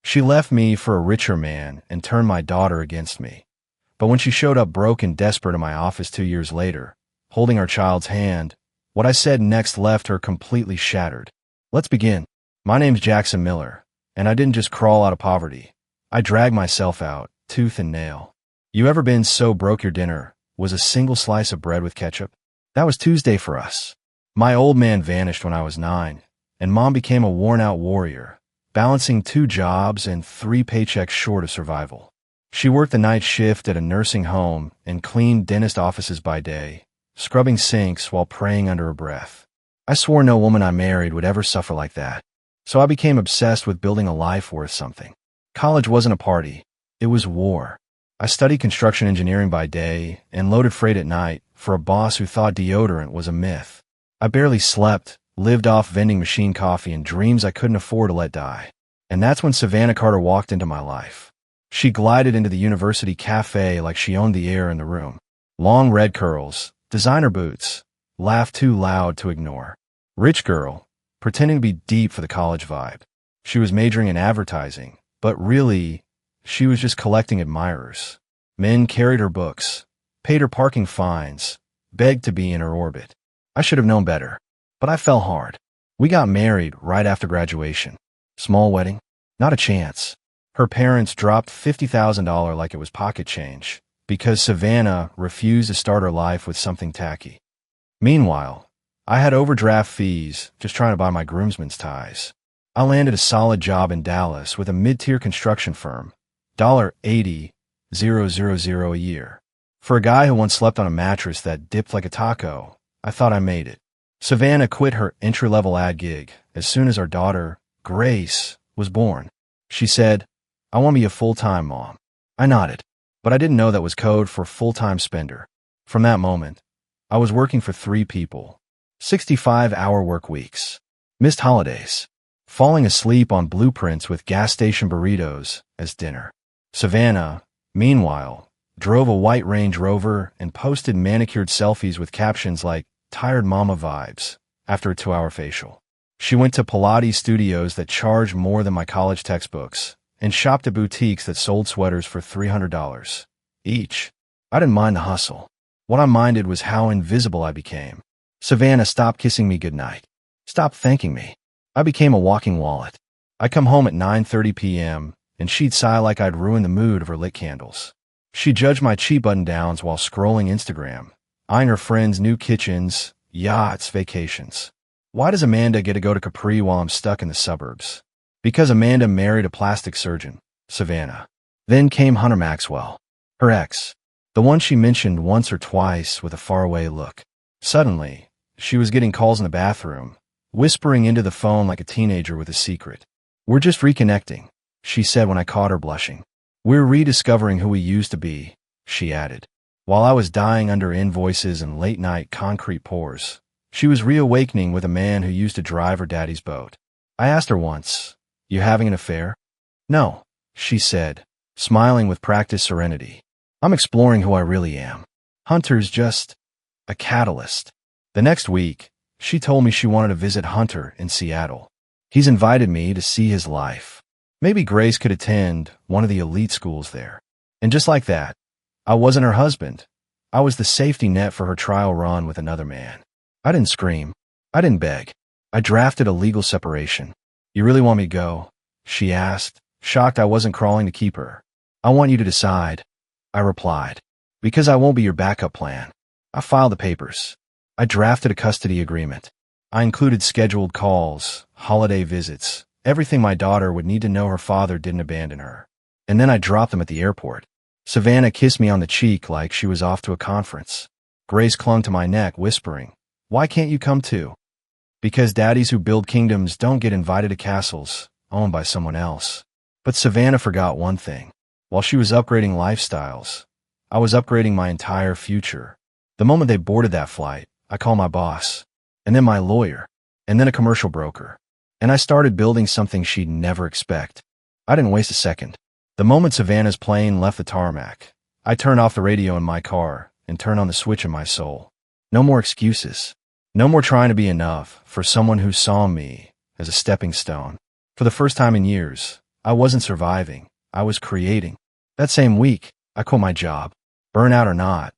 She left me for a richer man and turned my daughter against me. But when she showed up broke and desperate in my office 2 years later, holding our child's hand, what I said next left her completely shattered. Let's begin. My name's Jackson Miller, and I didn't just crawl out of poverty. I dragged myself out, tooth and nail. You ever been so broke your dinner was a single slice of bread with ketchup? That was Tuesday for us. My old man vanished when I was 9, and Mom became a worn-out warrior, balancing 2 jobs and 3 paychecks short of survival. She worked the night shift at a nursing home and cleaned dentist offices by day, scrubbing sinks while praying under her breath. I swore no woman I married would ever suffer like that, so I became obsessed with building a life worth something. College wasn't a party, it was war. I studied construction engineering by day and loaded freight at night for a boss who thought deodorant was a myth. I barely slept, lived off vending machine coffee and dreams I couldn't afford to let die. And that's when Savannah Carter walked into my life. She glided into the university cafe like she owned the air in the room. Long red curls, designer boots, laughed too loud to ignore. Rich girl, pretending to be deep for the college vibe. She was majoring in advertising, but really, she was just collecting admirers. Men carried her books, paid her parking fines, begged to be in her orbit. I should have known better, but I fell hard. We got married right after graduation. Small wedding? Not a chance. Her parents dropped $50,000 like it was pocket change because Savannah refused to start her life with something tacky. Meanwhile, I had overdraft fees just trying to buy my groomsmen's ties. I landed a solid job in Dallas with a mid-tier construction firm, $80,000 a year. For a guy who once slept on a mattress that dipped like a taco, I thought I made it. Savannah quit her entry-level ad gig as soon as our daughter, Grace, was born. She said, "I want to be a full-time mom." I nodded, but I didn't know that was code for full-time spender. From that moment, I was working for 3 people, 65-hour work weeks, missed holidays, falling asleep on blueprints with gas station burritos as dinner. Savannah, meanwhile, drove a white Range Rover and posted manicured selfies with captions like "tired mama vibes" after a 2-hour facial. She went to Pilates studios that charged more than my college textbooks and shopped at boutiques that sold sweaters for $300 each. I didn't mind the hustle. What I minded was how invisible I became. Savannah stopped kissing me goodnight, stopped thanking me. I became a walking wallet. I'd come home at 9:30 p.m., and she'd sigh like I'd ruined the mood of her lit candles. She judged my cheap button-downs while scrolling Instagram, eyeing her friends' new kitchens, yachts, vacations. Why does Amanda get to go to Capri while I'm stuck in the suburbs? Because Amanda married a plastic surgeon, Savannah. Then came Hunter Maxwell, her ex, the one she mentioned once or twice with a faraway look. Suddenly, she was getting calls in the bathroom, whispering into the phone like a teenager with a secret. "We're just reconnecting," she said when I caught her blushing. "We're rediscovering who we used to be," she added. While I was dying under invoices and late-night concrete pours, she was reawakening with a man who used to drive her daddy's boat. I asked her once, "You having an affair?" "No," she said, smiling with practiced serenity. "I'm exploring who I really am. Hunter's just a catalyst." The next week, she told me she wanted to visit Hunter in Seattle. He's invited me to see his life. Maybe Grace could attend one of the elite schools there. And just like that, I wasn't her husband. I was the safety net for her trial run with another man. I didn't scream. I didn't beg. I drafted a legal separation. "You really want me to go?" she asked, shocked I wasn't crawling to keep her. "I want you to decide," I replied, "because I won't be your backup plan." I filed the papers. I drafted a custody agreement. I included scheduled calls, holiday visits, everything my daughter would need to know her father didn't abandon her. And then I dropped them at the airport. Savannah kissed me on the cheek like she was off to a conference. Grace clung to my neck, whispering, "Why can't you come too?" Because daddies who build kingdoms don't get invited to castles owned by someone else. But Savannah forgot one thing. While she was upgrading lifestyles, I was upgrading my entire future. The moment they boarded that flight, I called my boss, and then my lawyer, and then a commercial broker. And I started building something she'd never expect. I didn't waste a second. The moment Savannah's plane left the tarmac, I turned off the radio in my car and turned on the switch in my soul. No more excuses. No more trying to be enough for someone who saw me as a stepping stone. For the first time in years, I wasn't surviving. I was creating. That same week, I quit my job. Burnout or not,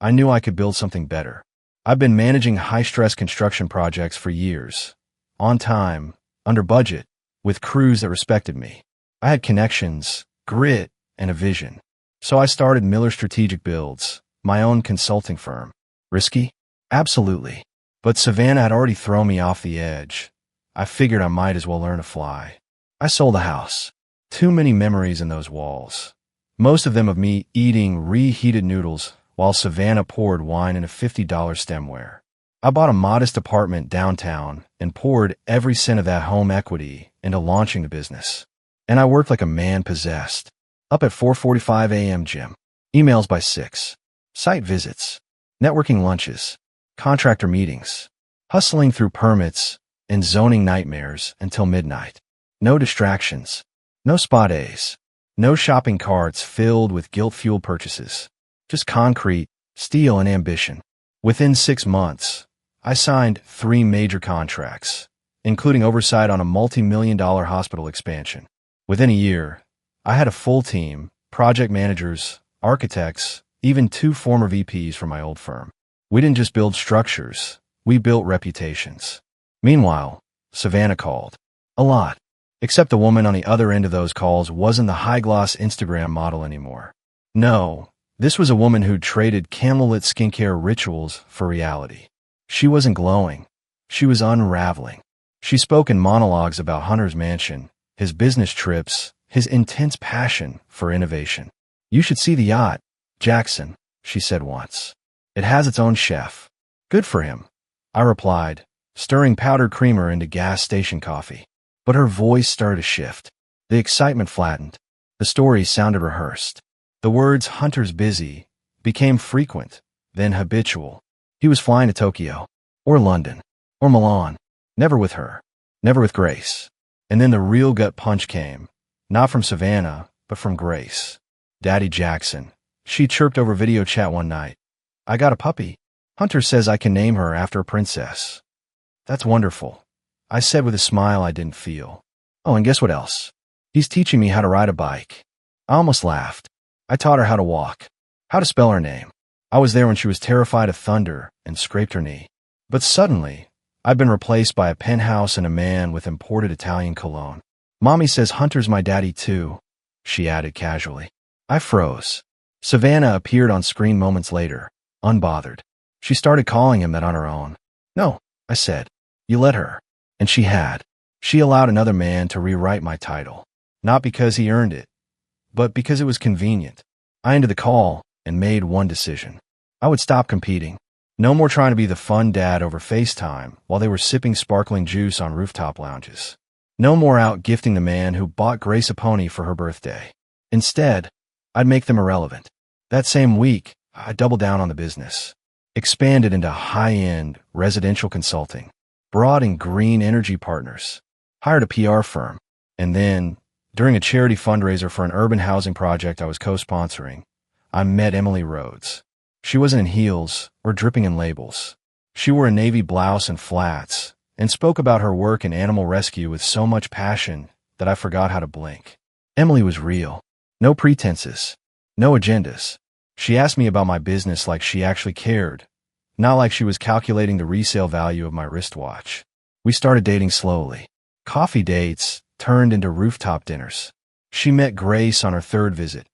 I knew I could build something better. I've been managing high-stress construction projects for years. On time, under budget, with crews that respected me. I had connections, grit, and a vision. So I started Miller Strategic Builds, my own consulting firm. Risky? Absolutely. But Savannah had already thrown me off the edge. I figured I might as well learn to fly. I sold the house. Too many memories in those walls. Most of them of me eating reheated noodles while Savannah poured wine in a $50 stemware. I bought a modest apartment downtown and poured every cent of that home equity into launching the business. And I worked like a man possessed. Up at 4:45 a.m. gym. Emails by 6. Site visits. Networking lunches. Contractor meetings. Hustling through permits and zoning nightmares until midnight. No distractions. No spa days. No shopping carts filled with guilt-fueled purchases. Just concrete, steel, and ambition. Within 6 months, I signed 3 major contracts, including oversight on a multi-million-dollar hospital expansion. Within a year, I had a full team, project managers, architects, even 2 former VPs from my old firm. We didn't just build structures, we built reputations. Meanwhile, Savannah called. A lot. Except the woman on the other end of those calls wasn't the high-gloss Instagram model anymore. No, this was a woman who'd traded candlelit skincare rituals for reality. She wasn't glowing. She was unraveling. She spoke in monologues about Hunter's mansion, his business trips, his intense passion for innovation. "You should see the yacht, Jackson," she said once. "It has its own chef." "Good for him," I replied, stirring powdered creamer into gas station coffee. But her voice started to shift. The excitement flattened. The story sounded rehearsed. The words "Hunter's busy" became frequent, then habitual. He was flying to Tokyo, or London, or Milan. Never with her. Never with Grace. And then the real gut punch came, not from Savannah, but from Grace. "Daddy Jackson," she chirped over video chat one night. "I got a puppy. Hunter says I can name her after a princess." "That's wonderful," I said with a smile I didn't feel. "Oh, and guess what else? He's teaching me how to ride a bike." I almost laughed. I taught her how to walk, how to spell her name. I was there when she was terrified of thunder and scraped her knee. But suddenly, I'd been replaced by a penthouse and a man with imported Italian cologne. "Mommy says Hunter's my daddy too," she added casually. I froze. Savannah appeared on screen moments later, unbothered. She started calling him that on her own. "No," I said. "You let her." And she had. She allowed another man to rewrite my title. Not because he earned it, but because it was convenient. I ended the call and made one decision. I would stop competing. No more trying to be the fun dad over FaceTime while they were sipping sparkling juice on rooftop lounges. No more out gifting the man who bought Grace a pony for her birthday. Instead, I'd make them irrelevant. That same week, I doubled down on the business. Expanded into high-end residential consulting. Brought in green energy partners. Hired a PR firm. And then, during a charity fundraiser for an urban housing project I was co-sponsoring, I met Emily Rhodes. She wasn't in heels or dripping in labels. She wore a navy blouse and flats and spoke about her work in animal rescue with so much passion that I forgot how to blink. Emily was real. No pretenses. No agendas. She asked me about my business like she actually cared, not like she was calculating the resale value of my wristwatch. We started dating slowly. Coffee dates turned into rooftop dinners. She met Grace on her 3rd visit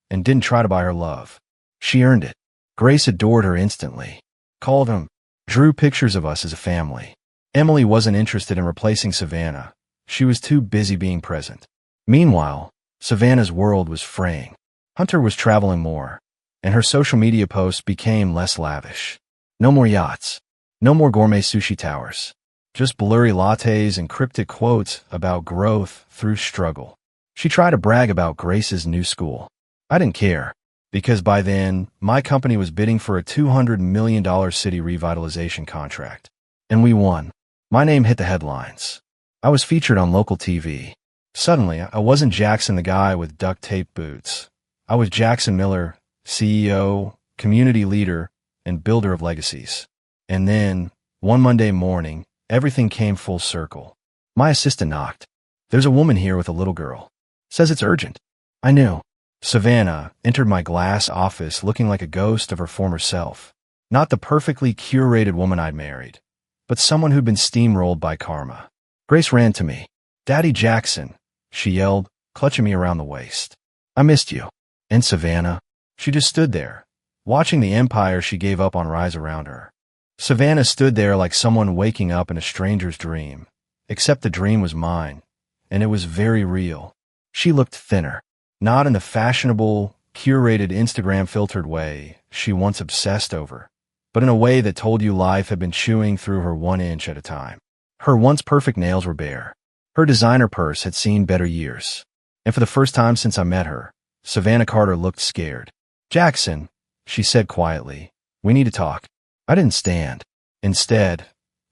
and didn't try to buy her love. She earned it. Grace adored her instantly. Called him. Drew pictures of us as a family. Emily wasn't interested in replacing Savannah. She was too busy being present. Meanwhile, Savannah's world was fraying. Hunter was traveling more, and her social media posts became less lavish. No more yachts. No more gourmet sushi towers. Just blurry lattes and cryptic quotes about growth through struggle. She tried to brag about Grace's new school. I didn't care, because by then, my company was bidding for a $200 million city revitalization contract. And we won. My name hit the headlines. I was featured on local TV. Suddenly, I wasn't Jackson the guy with duct tape boots. I was Jackson Miller, CEO, community leader, and builder of legacies. And then, one Monday morning, everything came full circle. My assistant knocked. "There's a woman here with a little girl." Says it's urgent. I knew. Savannah entered my glass office looking like a ghost of her former self. Not the perfectly curated woman I'd married, but someone who'd been steamrolled by karma. Grace ran to me. Daddy Jackson, she yelled, clutching me around the waist. I missed you. And Savannah? She just stood there, watching the empire she gave up on rise around her. Savannah stood there like someone waking up in a stranger's dream, except the dream was mine, and it was very real. She looked thinner, not in the fashionable, curated Instagram-filtered way she once obsessed over, but in a way that told you life had been chewing through her 1 inch at a time. Her once perfect nails were bare. Her designer purse had seen better years. And for the first time since I met her, Savannah Carter looked scared. Jackson, she said quietly, we need to talk. I didn't stand. Instead,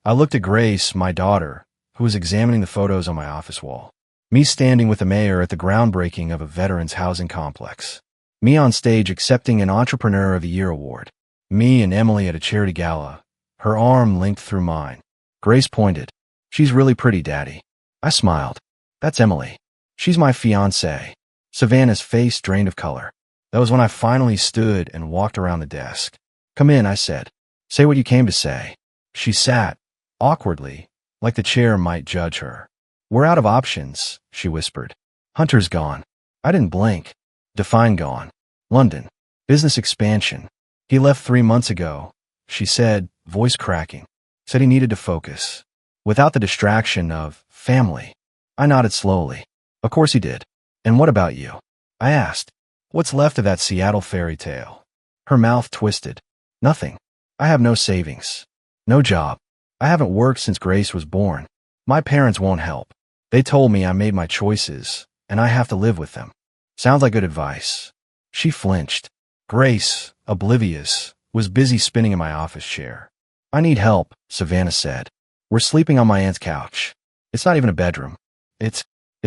I looked at Grace, my daughter, who was examining the photos on my office wall. Me standing with the mayor at the groundbreaking of a veterans housing complex. Me on stage accepting an Entrepreneur of the Year award. Me and Emily at a charity gala, her arm linked through mine. Grace pointed. She's really pretty, Daddy. I smiled. That's Emily. She's my fiancée. Savannah's face drained of color. That was when I finally stood and walked around the desk. Come in, I said. Say what you came to say. She sat, awkwardly, like the chair might judge her. We're out of options, she whispered. Hunter's gone. I didn't blink. Define gone. London. Business expansion. He left 3 months ago, she said, voice cracking. Said he needed to focus. Without the distraction of family. I nodded slowly. Of course he did. And what about you? I asked. What's left of that Seattle fairy tale? Her mouth twisted. Nothing. I have no savings. No job. I haven't worked since Grace was born. My parents won't help. They told me I made my choices, and I have to live with them. Sounds like good advice. She flinched. Grace, oblivious, was busy spinning in my office chair. I need help, Savannah said. We're sleeping on my aunt's couch. It's not even a bedroom. It's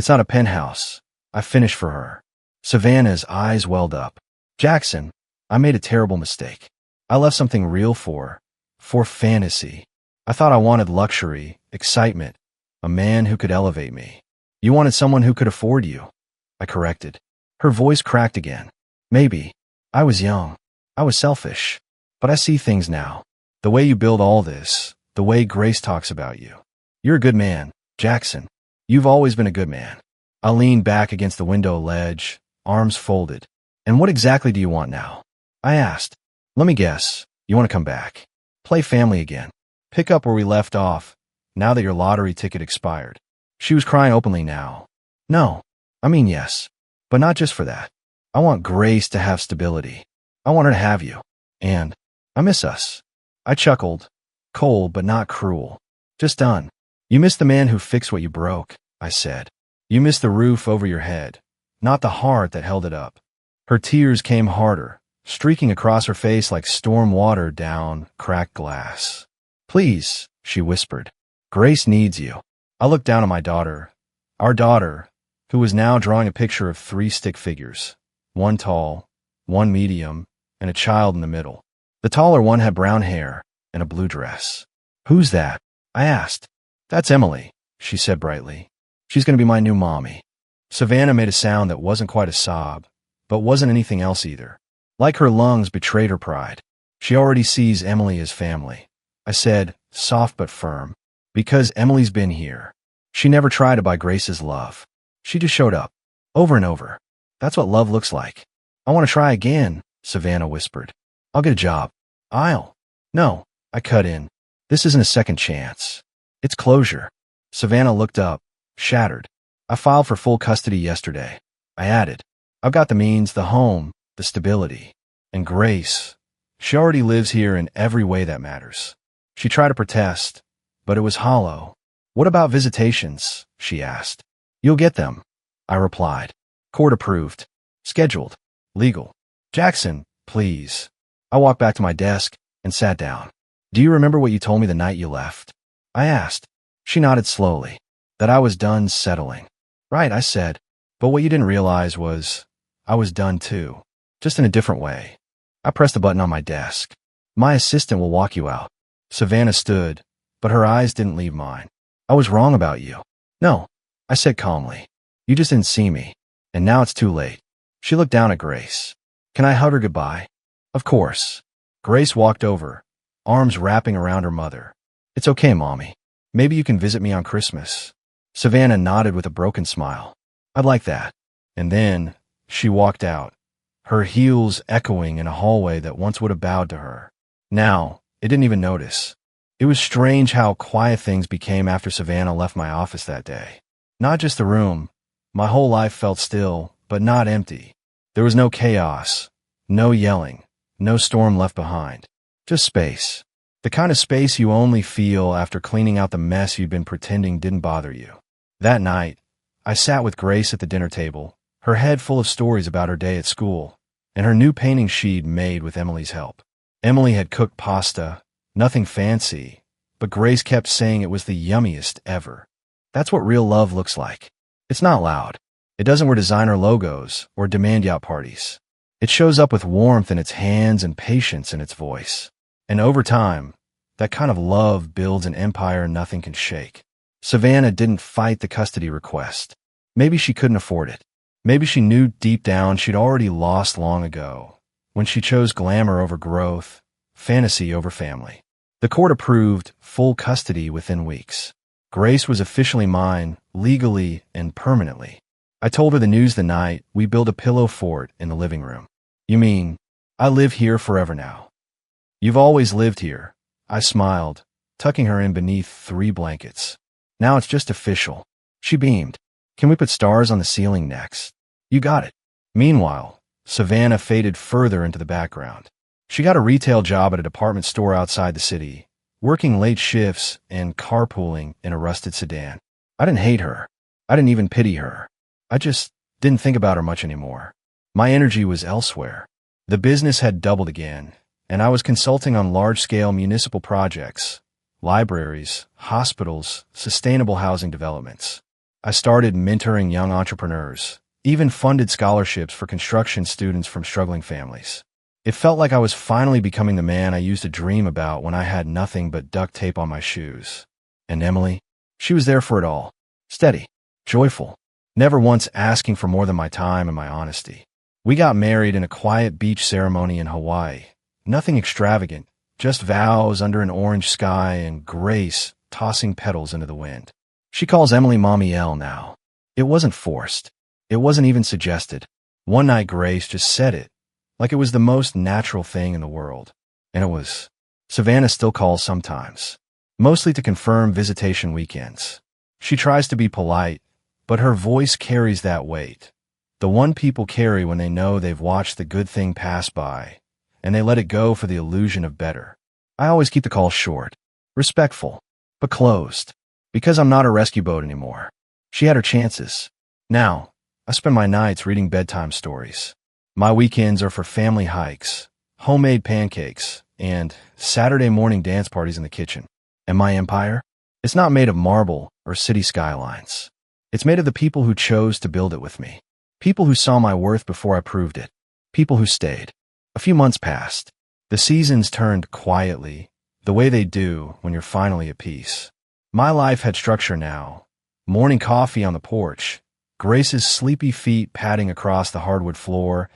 not a penthouse. I finished for her. Savannah's eyes welled up. Jackson, I made a terrible mistake. I left something real for fantasy. I thought I wanted luxury, excitement, a man who could elevate me. You wanted someone who could afford you. I corrected. Her voice cracked again. Maybe. I was young. I was selfish. But I see things now. The way you build all this, the way Grace talks about you. You're a good man, Jackson. You've always been a good man. I leaned back against the window ledge, arms folded. And what exactly do you want now? I asked. Let me guess. You want to come back. Play family again. Pick up where we left off, now that your lottery ticket expired. She was crying openly now. No. I mean yes. But not just for that. I want Grace to have stability. I want her to have you. And I miss us. I chuckled. Cold, but not cruel. Just done. You miss the man who fixed what you broke, I said. You miss the roof over your head, not the heart that held it up. Her tears came harder, streaking across her face like storm water down cracked glass. Please, she whispered. Grace needs you. I looked down at my daughter, our daughter, who was now drawing a picture of 3 stick figures, one tall, one medium, and a child in the middle. The taller one had brown hair and a blue dress. Who's that? I asked. That's Emily, she said brightly. She's going to be my new mommy. Savannah made a sound that wasn't quite a sob, but wasn't anything else either. Like her lungs betrayed her pride. She already sees Emily as family. I said, soft but firm, because Emily's been here. She never tried to buy Grace's love. She just showed up, over and over. That's what love looks like. I want to try again, Savannah whispered. I'll get a job. No, I cut in. This isn't a second chance. It's closure. Savannah looked up, shattered. I filed for full custody yesterday. I added. I've got the means, the home, the stability. And Grace, she already lives here in every way that matters. She tried to protest, but it was hollow. What about visitations? She asked. You'll get them, I replied. Court approved. Scheduled. Legal. Jackson, please. I walked back to my desk and sat down. Do you remember what you told me the night you left? I asked. She nodded slowly. That I was done settling. Right, I said. But what you didn't realize was I was done too. Just in a different way. I pressed the button on my desk. My assistant will walk you out. Savannah stood, but her eyes didn't leave mine. I was wrong about you. No, I said calmly. You just didn't see me. And now it's too late. She looked down at Grace. Can I hug her goodbye? Of course. Grace walked over, arms wrapping around her mother. It's okay, Mommy. Maybe you can visit me on Christmas. Savannah nodded with a broken smile. I'd like that. And then she walked out, her heels echoing in a hallway that once would have bowed to her. Now, it didn't even notice. It was strange how quiet things became after Savannah left my office that day. Not just the room. My whole life felt still, but not empty. There was no chaos, no yelling, no storm left behind. Just space. The kind of space you only feel after cleaning out the mess you'd been pretending didn't bother you. That night, I sat with Grace at the dinner table, her head full of stories about her day at school, and her new painting she'd made with Emily's help. Emily had cooked pasta, nothing fancy, but Grace kept saying it was the yummiest ever. That's what real love looks like. It's not loud. It doesn't wear designer logos or demand yacht parties. It shows up with warmth in its hands and patience in its voice. And over time, that kind of love builds an empire nothing can shake. Savannah didn't fight the custody request. Maybe she couldn't afford it. Maybe she knew deep down she'd already lost long ago, when she chose glamour over growth, fantasy over family. The court approved full custody within weeks. Grace was officially mine, legally and permanently. I told her the news the night we built a pillow fort in the living room. You mean, I live here forever now? You've always lived here. I smiled, tucking her in beneath 3 blankets. Now it's just official. She beamed. Can we put stars on the ceiling next? You got it. Meanwhile, Savannah faded further into the background. She got a retail job at a department store outside the city, working late shifts and carpooling in a rusted sedan. I didn't hate her. I didn't even pity her. I just didn't think about her much anymore. My energy was elsewhere. The business had doubled again, and I was consulting on large-scale municipal projects, libraries, hospitals, sustainable housing developments. I started mentoring young entrepreneurs, even funded scholarships for construction students from struggling families. It felt like I was finally becoming the man I used to dream about when I had nothing but duct tape on my shoes. And Emily? She was there for it all. Steady, joyful, never once asking for more than my time and my honesty. We got married in a quiet beach ceremony in Hawaii. Nothing extravagant, just vows under an orange sky and Grace tossing petals into the wind. She calls Emily Mommy L now. It wasn't forced. It wasn't even suggested. One night Grace just said it, like it was the most natural thing in the world. And it was. Savannah still calls sometimes, mostly to confirm visitation weekends. She tries to be polite, but her voice carries that weight. The one people carry when they know they've watched the good thing pass by, and they let it go for the illusion of better. I always keep the call short, respectful, but closed, because I'm not a rescue boat anymore. She had her chances. Now, I spend my nights reading bedtime stories. My weekends are for family hikes, homemade pancakes, and Saturday morning dance parties in the kitchen. And my empire? It's not made of marble or city skylines. It's made of the people who chose to build it with me. People who saw my worth before I proved it. People who stayed. A few months passed. The seasons turned quietly, the way they do when you're finally at peace. My life had structure now. Morning coffee on the porch, Grace's sleepy feet padding across the hardwood floor,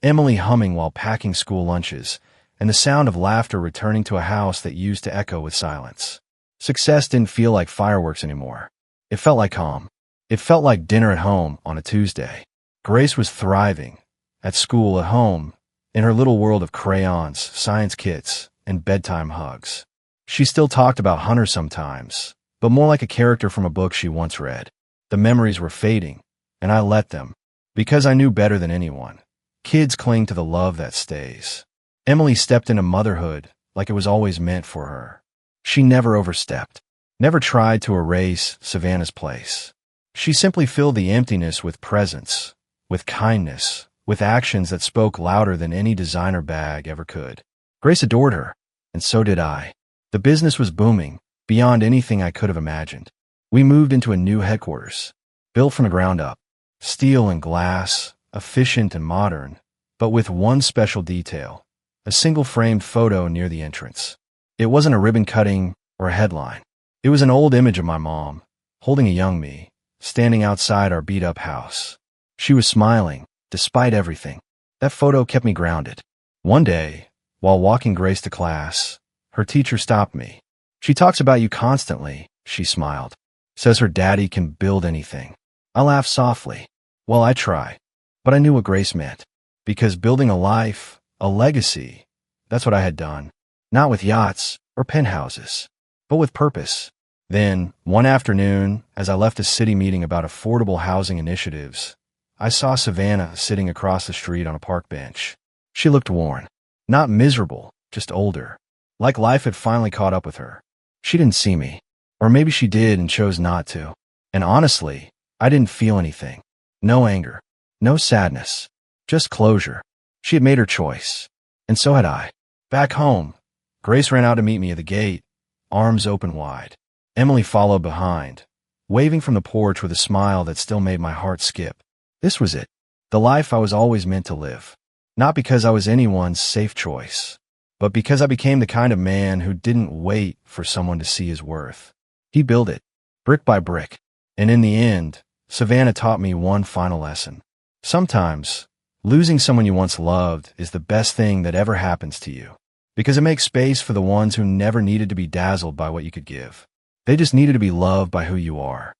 Emily humming while packing school lunches, and the sound of laughter returning to a house that used to echo with silence. Success didn't feel like fireworks anymore. It felt like calm. It felt like dinner at home on a Tuesday. Grace was thriving. At school, at home, in her little world of crayons, science kits, and bedtime hugs. She still talked about Hunter sometimes, but more like a character from a book she once read. The memories were fading, and I let them, because I knew better than anyone. Kids cling to the love that stays. Emily stepped into motherhood like it was always meant for her. She never overstepped, never tried to erase Savannah's place. She simply filled the emptiness with presence, with kindness, with actions that spoke louder than any designer bag ever could. Grace adored her, and so did I. The business was booming, beyond anything I could have imagined. We moved into a new headquarters, built from the ground up. Steel and glass, efficient and modern, but with one special detail, a single framed photo near the entrance. It wasn't a ribbon cutting or a headline. It was an old image of my mom, holding a young me, standing outside our beat-up house. She was smiling, despite everything. That photo kept me grounded. One day, while walking Grace to class, her teacher stopped me. She talks about you constantly, she smiled. Says her daddy can build anything. I laughed softly. Well, I try. But I knew what Grace meant. Because building a life, a legacy, that's what I had done. Not with yachts or penthouses, but with purpose. Then, one afternoon, as I left a city meeting about affordable housing initiatives, I saw Savannah sitting across the street on a park bench. She looked worn. Not miserable, just older. Like life had finally caught up with her. She didn't see me. Or maybe she did and chose not to. And honestly, I didn't feel anything. No anger. No sadness. Just closure. She had made her choice. And so had I. Back home, Grace ran out to meet me at the gate, arms open wide. Emily followed behind, waving from the porch with a smile that still made my heart skip. This was it. The life I was always meant to live. Not because I was anyone's safe choice, but because I became the kind of man who didn't wait for someone to see his worth. He built it, brick by brick. And in the end, Savannah taught me one final lesson. Sometimes, losing someone you once loved is the best thing that ever happens to you, because it makes space for the ones who never needed to be dazzled by what you could give. They just needed to be loved by who you are.